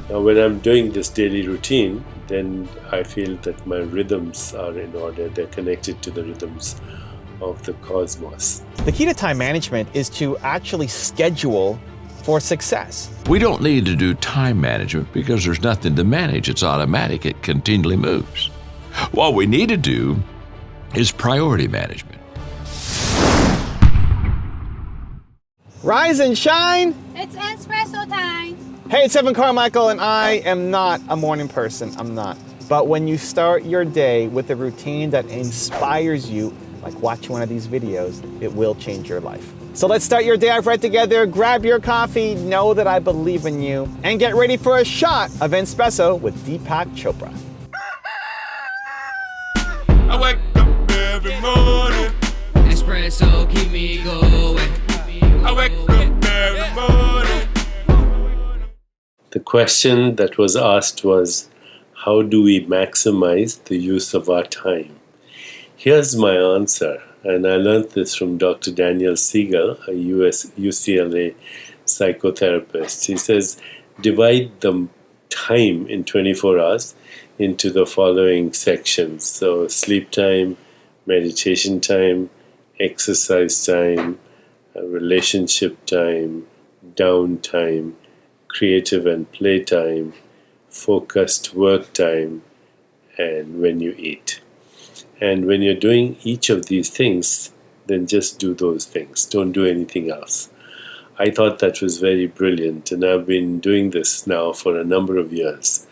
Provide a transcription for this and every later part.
Now, when I'm doing this daily routine, then I feel that my rhythms are in order. They're connected to the rhythms of the cosmos. The key to time management is to actually schedule for success. We don't need to do time management because there's nothing to manage. It's automatic. It continually moves. What we need to do is priority management. Rise and shine! It's Entspresso time! Hey, it's Carmichael, and I am not a morning person. I'm not. But when you start your day with a routine that inspires you, like watching one of these videos, it will change your life. So let's start your day off right together. Grab your coffee, know that I believe in you, and get ready for a shot of Entspresso with Deepak Chopra. I wake up every morning. Espresso keep me going. I wake up every morning. The question that was asked was, how do we maximize the use of our time? Here's my answer, and I learned this from Dr. Daniel Siegel, a UCLA psychotherapist. He says, divide the time in 24 hours into the following sections. So sleep time, meditation time, exercise time, relationship time, downtime, creative and play time, focused work time, and when you eat. And when you're doing each of these things, then just do those things. Don't do anything else. I thought that was very brilliant, and I've been doing this now for a number of years.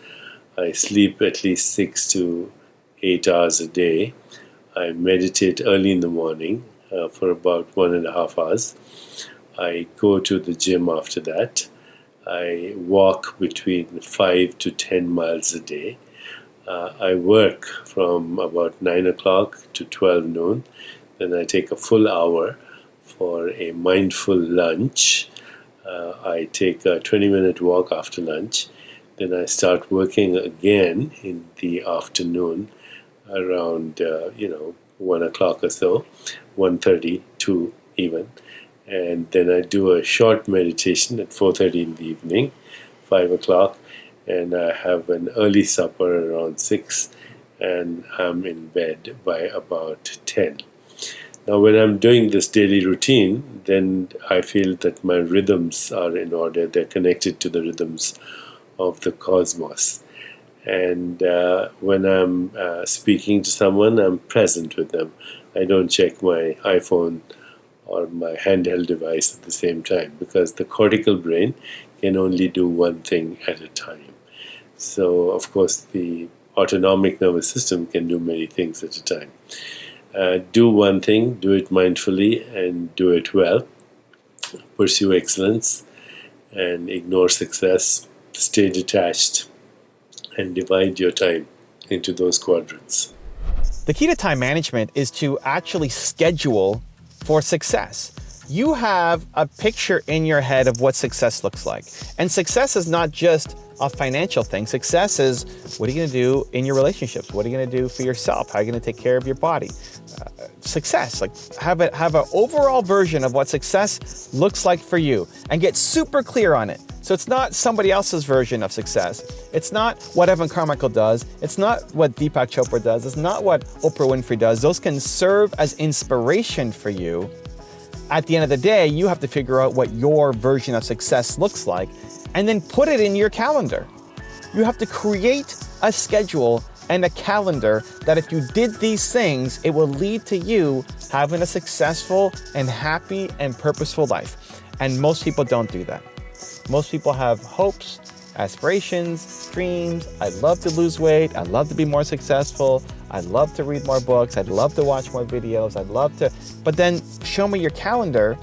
I sleep at least 6 to 8 hours a day. I meditate early in the morning for about 1.5 hours. I go to the gym after that. I walk between 5 to 10 miles a day. I work from about 9 o'clock to 12 noon. Then I take a full hour for a mindful lunch. I take a 20-minute walk after lunch. Then I start working again in the afternoon around 1 o'clock or so, 1:30, 2 even. And then I do a short meditation at 4:30 in the evening, 5 o'clock, and I have an early supper around 6, and I'm in bed by about 10. Now, when I'm doing this daily routine, then I feel that my rhythms are in order. They're connected to the rhythms of the cosmos. And when I'm speaking to someone, I'm present with them. I don't check my iPhone or my handheld device at the same time, because the cortical brain can only do one thing at a time. So, of course, the autonomic nervous system can do many things at a time. Do one thing, do it mindfully, and do it well. Pursue excellence and ignore success. Stay detached and divide your time into those quadrants. The key to time management is to actually schedule for success. You have a picture in your head of what success looks like. And success is not just a financial thing. Success is, what are you going to do in your relationships? What are you going to do for yourself? How are you going to take care of your body? Success, like have an overall version of what success looks like for you and get super clear on it. So it's not somebody else's version of success. It's not what Evan Carmichael does. It's not what Deepak Chopra does. It's not what Oprah Winfrey does. Those can serve as inspiration for you. At the end of the day, you have to figure out what your version of success looks like and then put it in your calendar. You have to create a schedule and a calendar that if you did these things, it will lead to you having a successful and happy and purposeful life. And most people don't do that. Most people have hopes, aspirations, dreams. I'd love to lose weight. I'd love to be more successful. I'd love to read more books. I'd love to watch more videos. I'd love to, but then show me your calendar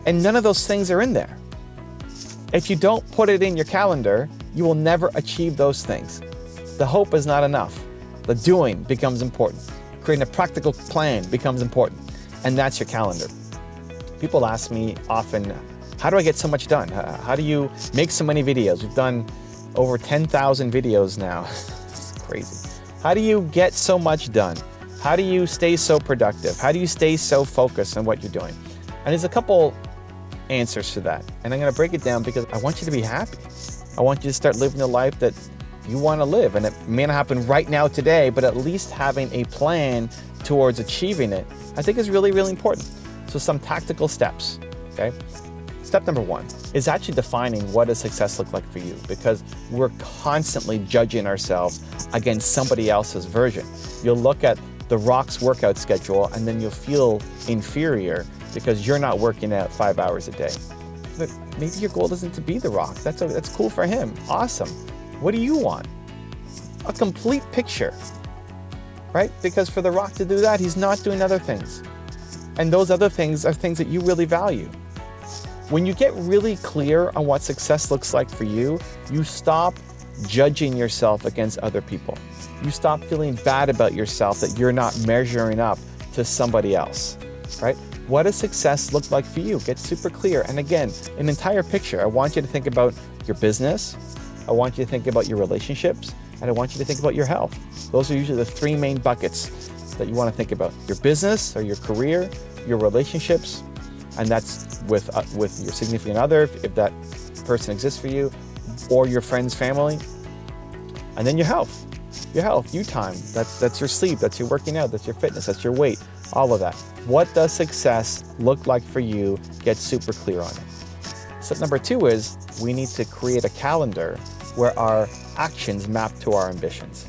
and none of those things are in there. If you don't put it in your calendar, you will never achieve those things. The hope is not enough. The doing becomes important. Creating a practical plan becomes important. And that's your calendar. People ask me often, how do I get so much done? How do you make so many videos? We've done over 10,000 videos now. It's crazy. How do you get so much done? How do you stay so productive? How do you stay so focused on what you're doing? And there's a couple answers to that. And I'm going to break it down because I want you to be happy. I want you to start living the life that you want to live. And it may not happen right now today, but at least having a plan towards achieving it, I think is really, really important. So some tactical steps, okay? Step number one is actually defining what does success look like for you, because we're constantly judging ourselves against somebody else's version. You'll look at The Rock's workout schedule and then you'll feel inferior because you're not working out 5 hours a day. But maybe your goal isn't to be The Rock. That's cool for him. Awesome. What do you want? A complete picture, right? Because for The Rock to do that, he's not doing other things. And those other things are things that you really value. When you get really clear on what success looks like for you, you stop judging yourself against other people. You stop feeling bad about yourself that you're not measuring up to somebody else, right? What does success look like for you? Get super clear. And again, an entire picture. I want you to think about your business. I want you to think about your relationships. And I want you to think about your health. Those are usually the three main buckets that you want to think about. Your business or your career, your relationships, and that's with your significant other, if that person exists for you, or your friends, family. And then your health, you time. That's your sleep, that's your working out, that's your fitness, that's your weight, all of that. What does success look like for you? Get super clear on it. Step number two is we need to create a calendar where our actions map to our ambitions.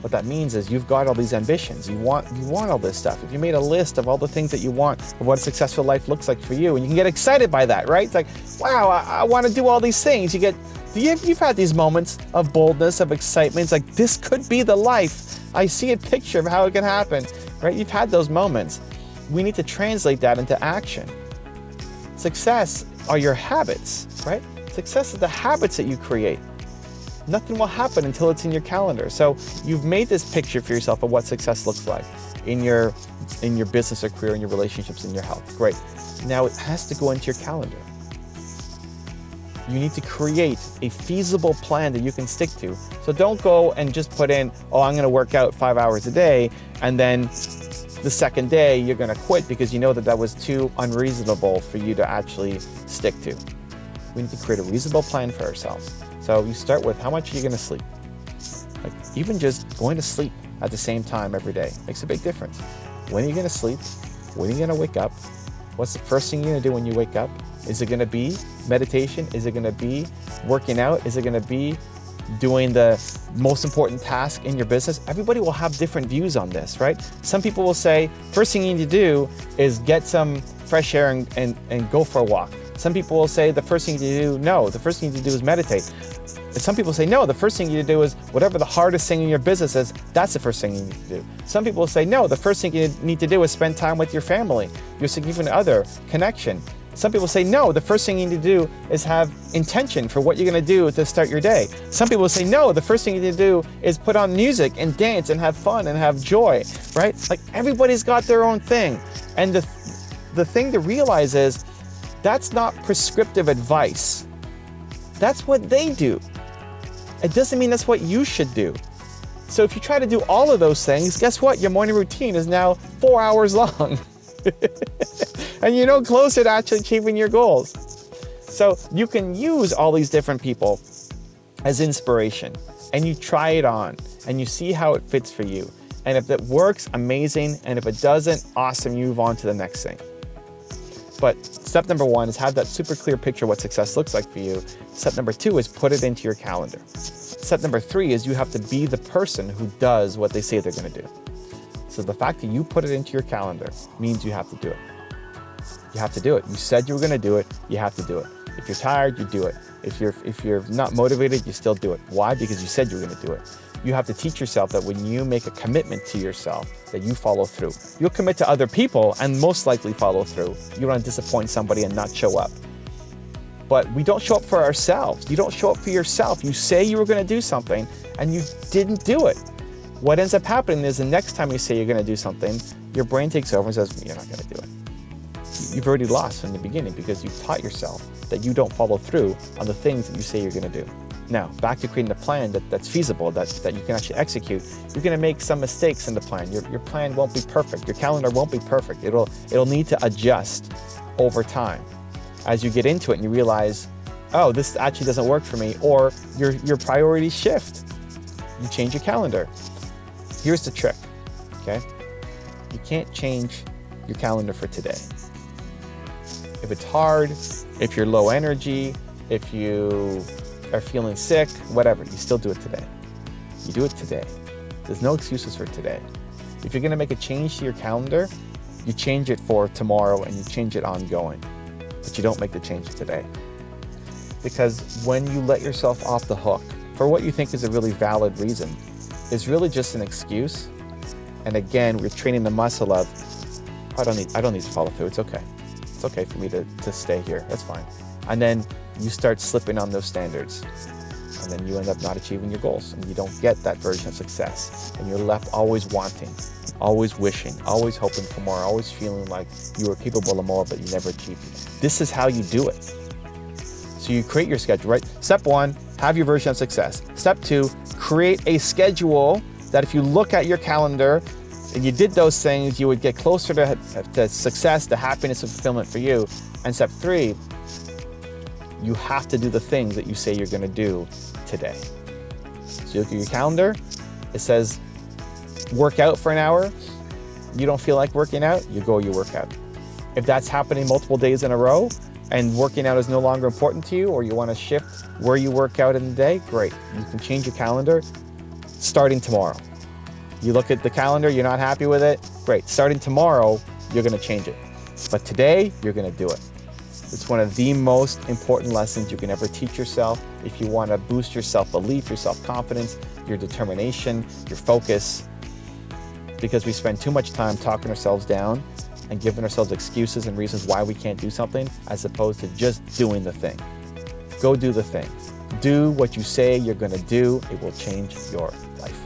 What that means is you've got all these ambitions. You want all this stuff. If you made a list of all the things that you want, of what a successful life looks like for you, and you can get excited by that, right? It's like, wow, I want to do all these things. You've had these moments of boldness, of excitement. It's like, this could be the life. I see a picture of how it can happen, right? You've had those moments. We need to translate that into action. Success are your habits, right? Success is the habits that you create. Nothing will happen until it's in your calendar. So you've made this picture for yourself of what success looks like in your business or career, in your relationships, in your health. Great. Now it has to go into your calendar. You need to create a feasible plan that you can stick to. So don't go and just put in, oh, I'm going to work out 5 hours a day, and then the second day you're going to quit because you know that was too unreasonable for you to actually stick to. We need to create a reasonable plan for ourselves. So you start with, how much are you going to sleep? Like, even just going to sleep at the same time every day makes a big difference. When are you going to sleep? When are you going to wake up? What's the first thing you're going to do when you wake up? Is it going to be meditation? Is it going to be working out? Is it going to be doing the most important task in your business? Everybody will have different views on this, right? Some people will say, first thing you need to do is get some fresh air and go for a walk. Some people will say the first thing you need to do, no, the first thing you need to do is meditate. And some people say, no, the first thing you need to do is whatever the hardest thing in your business is, that's the first thing you need to do. Some people will say, no, the first thing you need to do is spend time with your family, your significant other, connection. Some people say, no, the first thing you need to do is have intention for what you're going to do to start your day. Some people say, no, the first thing you need to do is put on music and dance and have fun and have joy, right? Like, everybody's got their own thing. And the thing to realize is that's not prescriptive advice. That's what they do. It doesn't mean that's what you should do. So if you try to do all of those things, guess what? Your morning routine is now 4 hours long. And you're no closer to actually achieving your goals. So you can use all these different people as inspiration, and you try it on and you see how it fits for you. And if it works, amazing. And if it doesn't, awesome, you move on to the next thing. But step number one is have that super clear picture of what success looks like for you. Step number two is put it into your calendar. Step number three is you have to be the person who does what they say they're going to do. So the fact that you put it into your calendar means you have to do it. You have to do it. You said you were going to do it. You have to do it. If you're tired, you do it. If you're not motivated, you still do it. Why? Because you said you were going to do it. You have to teach yourself that when you make a commitment to yourself, that you follow through. You'll commit to other people and most likely follow through. You don't want to disappoint somebody and not show up. But we don't show up for ourselves. You don't show up for yourself. You say you were going to do something and you didn't do it. What ends up happening is the next time you say you're going to do something, your brain takes over and says, you're not going to do it. You've already lost from the beginning because you've taught yourself that you don't follow through on the things that you say you're going to do. Now, back to creating a plan that's feasible, that you can actually execute. You're going to make some mistakes in the plan. Your plan won't be perfect. Your calendar won't be perfect. It'll need to adjust over time. As you get into it and you realize, oh, this actually doesn't work for me, or your priorities shift. You change your calendar. Here's the trick, okay? You can't change your calendar for today. If it's hard, if you're low energy, if you are feeling sick, whatever, you still do it today. You do it today. There's no excuses for today. If you're gonna make a change to your calendar, you change it for tomorrow and you change it ongoing, but you don't make the change today. Because when you let yourself off the hook for what you think is a really valid reason, it's really just an excuse. And again, we're training the muscle of, I don't need to follow through, it's okay. It's okay for me to stay here, that's fine. And then you start slipping on those standards. And then you end up not achieving your goals and you don't get that version of success. And you're left always wanting, always wishing, always hoping for more, always feeling like you were capable of more, but you never achieved it. This is how you do it. So you create your schedule, right? Step 1, have your version of success. Step 2, create a schedule that if you look at your calendar and you did those things, you would get closer to success, to happiness and fulfillment for you. And step 3, you have to do the things that you say you're gonna do today. So you look at your calendar, it says work out for an hour. You don't feel like working out, you go, you work out. If that's happening multiple days in a row and working out is no longer important to you, or you wanna shift where you work out in the day, great. You can change your calendar starting tomorrow. You look at the calendar, you're not happy with it, great. Starting tomorrow, you're gonna change it. But today, you're gonna do it. It's one of the most important lessons you can ever teach yourself if you want to boost your self-belief, your self-confidence, your determination, your focus. Because we spend too much time talking ourselves down and giving ourselves excuses and reasons why we can't do something, as opposed to just doing the thing. Go do the thing. Do what you say you're going to do. It will change your life.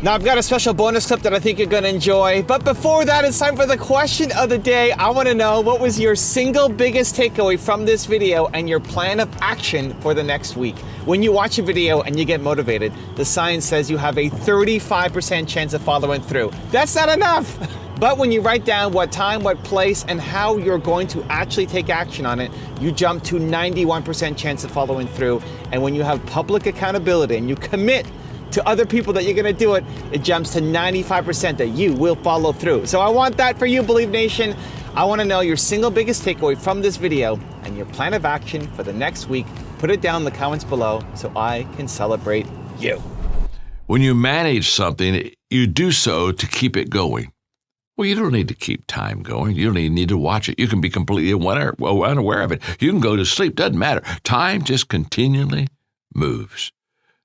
Now I've got a special bonus clip that I think you're gonna enjoy, but before that, it's time for the question of the day. I wanna know, what was your single biggest takeaway from this video and your plan of action for the next week? When you watch a video and you get motivated, the science says you have a 35% chance of following through. That's not enough. But when you write down what time, what place, and how you're going to actually take action on it, you jump to 91% chance of following through. And when you have public accountability and you commit to other people that you're gonna do it, it jumps to 95% that you will follow through. So I want that for you, Believe Nation. I wanna know your single biggest takeaway from this video and your plan of action for the next week. Put it down in the comments below so I can celebrate you. When you manage something, you do so to keep it going. Well, you don't need to keep time going. You don't even need to watch it. You can be completely unaware of it. You can go to sleep, doesn't matter. Time just continually moves.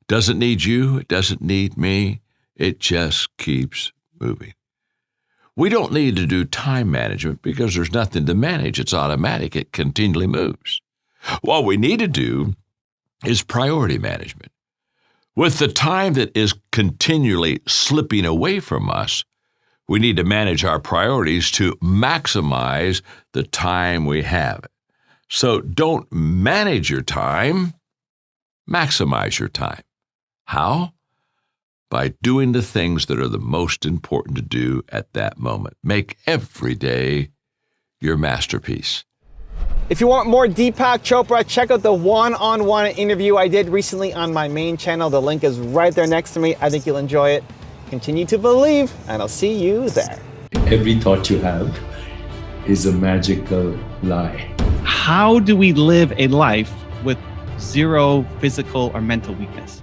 Doesn't need you, it doesn't need me, it just keeps moving. We don't need to do time management because there's nothing to manage. It's automatic, it continually moves. What we need to do is priority management. With the time that is continually slipping away from us, we need to manage our priorities to maximize the time we have. So don't manage your time, maximize your time. How? By doing the things that are the most important to do at that moment. Make every day your masterpiece. If you want more Deepak Chopra, check out the one-on-one interview I did recently on my main channel. The link is right there next to me. I think you'll enjoy it. Continue to believe, and I'll see you there. Every thought you have is a magical lie. How do we live a life with zero physical or mental weakness?